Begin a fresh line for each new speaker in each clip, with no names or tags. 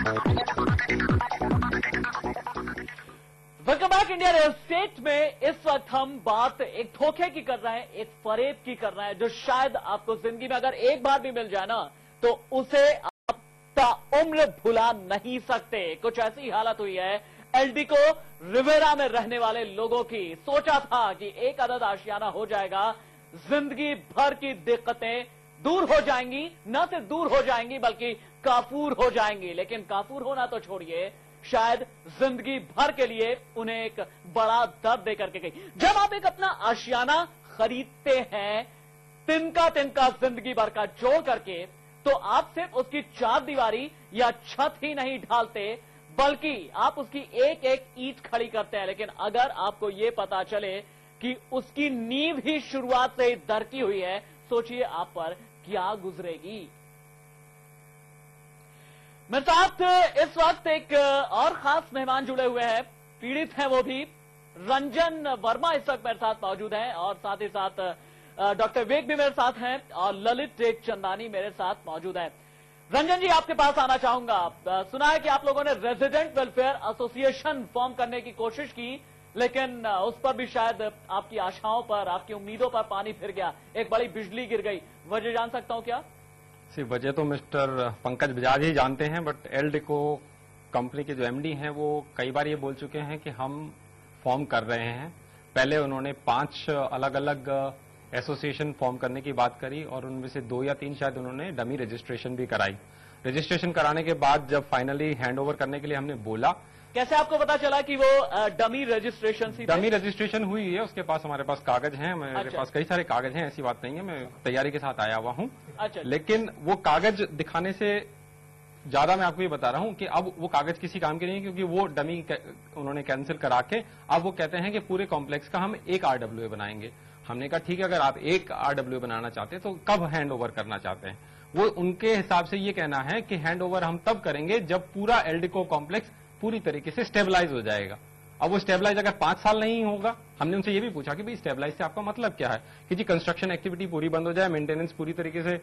Welcome back India real estate में इस वक्त हम बात एक धोखे की कर रहे हैं, एक फरेब की कर रहे हैं, जो शायद आपको जिंदगी में अगर एक बार भी मिल जाए ना तो उसे आप ताउम्र भुला नहीं सकते। कुछ ऐसी हालत हुई है एलडी को रिवेरा में रहने वाले लोगों की। सोचा था कि एक अदद आशियाना हो जाएगा, जिंदगी भर की दिक्कतें दूर हो जाएंगी, न सिर्फ दूर हो जाएंगी बल्कि काफूर हो जाएंगी। लेकिन काफूर होना तो छोड़िए, शायद जिंदगी भर के लिए उन्हें एक बड़ा दर्द देकर के गई। जब आप एक अपना आशियाना खरीदते हैं तिनका तिनका जिंदगी भर का जोड़ करके, तो आप सिर्फ उसकी चार दीवारी या छत ही नहीं ढालते बल्कि आप उसकी एक एक ईंट खड़ी करते हैं। लेकिन अगर आपको यह पता चले कि उसकी नींव ही शुरुआत से ही दरकी हुई है, सोचिए आप पर क्या गुजरेगी। मेरे साथ इस वक्त एक और खास मेहमान जुड़े हुए हैं, पीड़ित हैं वो भी। रंजन वर्मा इस वक्त मेरे साथ मौजूद हैं और साथ ही साथ डॉक्टर विवेक भी मेरे साथ हैं और ललित चंदानी मेरे साथ मौजूद हैं। रंजन जी, आपके पास आना चाहूंगा। सुना है कि आप लोगों ने रेजिडेंट वेलफेयर एसोसिएशन फॉर्म करने की कोशिश की, लेकिन उस पर भी शायद आपकी आशाओं पर, आपकी उम्मीदों पर पानी फिर गया, एक बड़ी बिजली गिर गई। वजह जान सकता हूं क्या?
वजह तो मिस्टर पंकज बजाज ही जानते हैं, बट एलडीको कंपनी के जो एमडी हैं वो कई बार ये बोल चुके हैं कि हम फॉर्म कर रहे हैं। पहले उन्होंने 5 अलग अलग एसोसिएशन फॉर्म करने की बात करी और उनमें से 2 या 3 शायद उन्होंने डमी रजिस्ट्रेशन भी कराई। रजिस्ट्रेशन कराने के बाद जब फाइनली हैंडओवर करने के लिए हमने बोला,
कैसे आपको पता चला कि वो डमी रजिस्ट्रेशन थी?
डमी रजिस्ट्रेशन हुई है, उसके पास हमारे पास कागज हैं, मेरे पास कई सारे कागज हैं, ऐसी बात नहीं है, मैं तैयारी के साथ आया हुआ हूं।
अच्छा।
लेकिन वो कागज दिखाने से ज्यादा मैं आपको ये बता रहा हूं कि अब वो कागज किसी काम के नहीं है, क्योंकि वो डमी उन्होंने कैंसिल करा के अब वो कहते हैं कि पूरे कॉम्प्लेक्स का हम एक आरडब्ल्यूए बनाएंगे। हमने कहा ठीक है, अगर आप एक आरडब्ल्यूए बनाना चाहते हैं तो कब हैंड ओवर करना चाहते हैं? वो उनके हिसाब से ये कहना है कि हैंड ओवर हम तब करेंगे जब पूरा एलडीको कॉम्प्लेक्स पूरी तरीके से स्टेबलाइज हो जाएगा। अब वो स्टेबलाइज अगर 5 साल नहीं होगा, हमने उनसे ये भी पूछा कि भाई स्टेबलाइज से आपका मतलब क्या है? कि जी कंस्ट्रक्शन एक्टिविटी पूरी बंद हो जाए, मेंटेनेंस पूरी तरीके से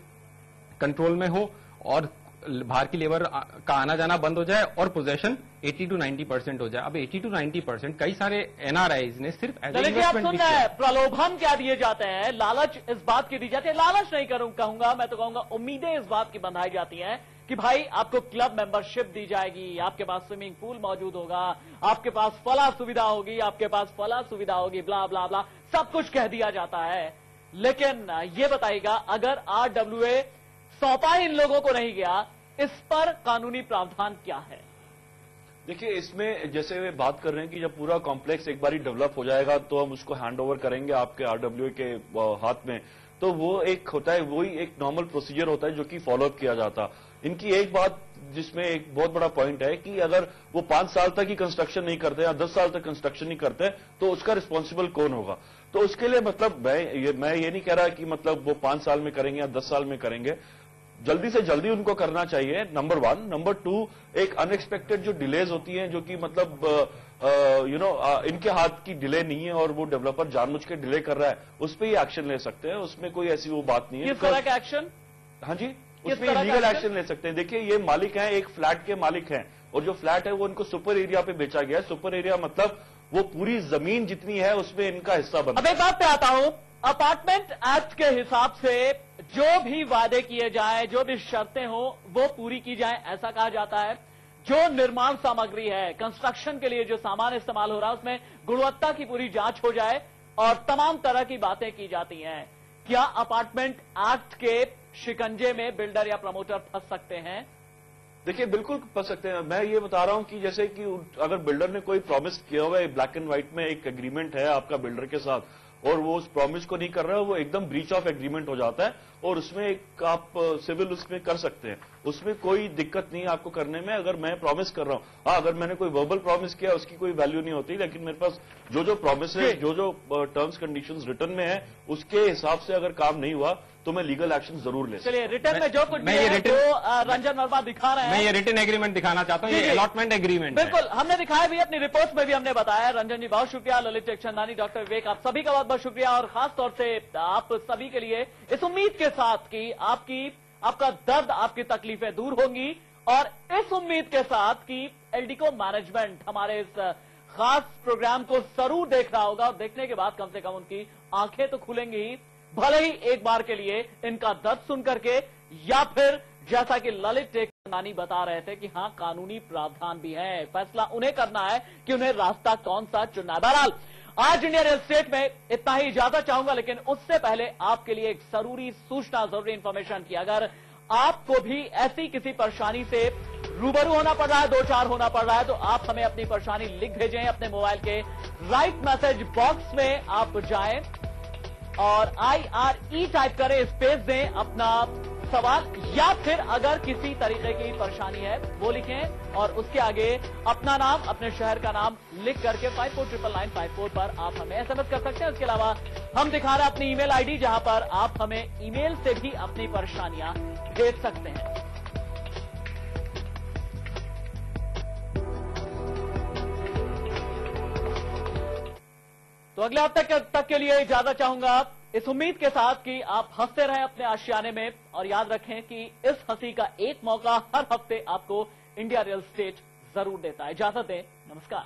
कंट्रोल में हो और बाहर की लेबर का आना जाना बंद हो जाए और पोजेशन 80 to 90% हो जाए। अब 80 to 90% कई सारे एनआरआईज ने सिर्फ एज
इन्वेस्टमेंट किया है। प्रलोभन क्या दिए जाते हैं, लालच इस बात की दी जाती है, लालच नहीं कहूंगा, मैं तो कहूंगा उम्मीदें इस बात की बंधाई जाती हैं कि भाई आपको क्लब मेंबरशिप दी जाएगी, आपके पास स्विमिंग पूल मौजूद होगा, आपके पास फला सुविधा होगी, आपके पास फला सुविधा होगी, ब्ला ब्ला ब्ला, सब कुछ कह दिया जाता है। लेकिन ये बताइएगा, अगर आरडब्ल्यूए सौंपा इन लोगों को नहीं गया, इस पर कानूनी प्रावधान क्या है?
देखिए, इसमें जैसे वे बात कर रहे हैं कि जब पूरा कॉम्प्लेक्स एक बार डेवलप हो जाएगा तो हम उसको हैंड ओवर करेंगे आपके आरडब्ल्यूए के हाथ में, तो वो एक होता है, वही एक नॉर्मल प्रोसीजर होता है जो कि फॉलोअप किया जाता। इनकी एक बात जिसमें एक बहुत बड़ा पॉइंट है कि अगर वो 5 साल तक ही कंस्ट्रक्शन नहीं करते या 10 साल तक कंस्ट्रक्शन नहीं करते तो उसका रिस्पॉन्सिबल कौन होगा? तो उसके लिए मतलब मैं ये नहीं कह रहा कि मतलब वो 5 साल में करेंगे या 10 साल में करेंगे, जल्दी से जल्दी उनको करना चाहिए, नंबर 1। नंबर 2, एक अनएक्सपेक्टेड जो डिलेज होती हैं, जो कि मतलब इनके हाथ की डिले नहीं है और वो डेवलपर जानबूझ के डिले कर रहा है, उस पर ही एक्शन ले सकते हैं, उसमें कोई ऐसी वो बात नहीं है।
किस तरह का एक्शन?
हाँ जी, उसमें लीगल एक्शन ले सकते हैं। देखिए, ये मालिक हैं, एक फ्लैट के मालिक हैं और जो फ्लैट है वो इनको सुपर एरिया पे बेचा गया है। सुपर एरिया मतलब वो पूरी जमीन जितनी है उसमें इनका हिस्सा बनता है।
अब एक बात पे आता हूं, अपार्टमेंट एक्ट के हिसाब से जो भी वादे किए जाए, जो भी शर्तें हो वो पूरी की जाए, ऐसा कहा जाता है। जो निर्माण सामग्री है, कंस्ट्रक्शन के लिए जो सामान इस्तेमाल हो रहा है, उसमें गुणवत्ता की पूरी जांच हो जाए और तमाम तरह की बातें की जाती हैं। क्या अपार्टमेंट एक्ट के शिकंजे में बिल्डर या प्रमोटर फंस सकते हैं?
देखिए, बिल्कुल फंस सकते हैं। मैं ये बता रहा हूं कि जैसे कि अगर बिल्डर ने कोई प्रॉमिस किया हुआ है, ब्लैक एंड व्हाइट में एक एग्रीमेंट है आपका बिल्डर के साथ और वो उस प्रॉमिस को नहीं कर रहा है, वो एकदम ब्रीच ऑफ एग्रीमेंट हो जाता है और उसमें एक आप सिविल उसमें कर सकते हैं, उसमें कोई दिक्कत नहीं है आपको करने में। अगर मैं प्रॉमिस कर रहा हूं, हाँ, अगर मैंने कोई वर्बल प्रॉमिस किया उसकी कोई वैल्यू नहीं होती, लेकिन मेरे पास जो प्रॉमिस है, जो टर्म्स कंडीशंस रिटर्न में है, उसके हिसाब से अगर काम नहीं हुआ तो मैं लीगल एक्शन जरूर ले सकता हूं।
चलिए, रिटर्न में जो कुछ भी है जो रंजन वर्मा दिखा रहे हैं,
मैं ये रिटर्न एग्रीमेंट दिखाना चाहता हूं, ये अलॉटमेंट एग्रीमेंट
बिल्कुल हमने दिखाया भी, अपनी रिपोर्ट में भी हमने बताया। रंजन जी बहुत शुक्रिया, ललित चंदानी, डॉक्टर विवेक, आप सभी का बहुत बहुत शुक्रिया और खास तौर से आप सभी के लिए इस उम्मीद के साथ कि आपका दर्द, आपकी तकलीफें दूर होंगी और इस उम्मीद के साथ कि एल्डिको मैनेजमेंट हमारे इस खास प्रोग्राम को जरूर देख रहा होगा और देखने के बाद कम से कम उनकी आंखें तो खुलेंगी ही, भले ही एक बार के लिए इनका दर्द सुन करके, या फिर जैसा कि ललित टेकनानी बता रहे थे कि हां कानूनी प्रावधान भी है, फैसला उन्हें करना है कि उन्हें रास्ता कौन सा चुनना है। बहरहाल आज इंडिया रियल एस्टेट में इतना ही इजाजत चाहूंगा, लेकिन उससे पहले आपके लिए एक जरूरी सूचना, जरूरी इंफॉर्मेशन की अगर आपको भी ऐसी किसी परेशानी से रूबरू होना पड़ रहा है, दो चार होना पड़ रहा है, तो आप हमें अपनी परेशानी लिख भेजें अपने मोबाइल के राइट मैसेज बॉक्स में आप जाएं और IRE टाइप करें, स्पेस दें अपना सवाल, या फिर अगर किसी तरीके की परेशानी है वो लिखें और उसके आगे अपना नाम, अपने शहर का नाम लिख करके 549954 पर आप हमें SMS कर सकते हैं। इसके अलावा हम दिखा रहे हैं अपनी ईमेल आईडी, जहां पर आप हमें ईमेल से भी अपनी परेशानियां भेज सकते हैं। तो अगले हफ्ते तक के लिए इजाजत चाहूंगा, इस उम्मीद के साथ कि आप हंसते रहें अपने आशियाने में, और याद रखें कि इस हंसी का एक मौका हर हफ्ते आपको इंडिया रियल एस्टेट जरूर देता है। इजाजत दें, नमस्कार।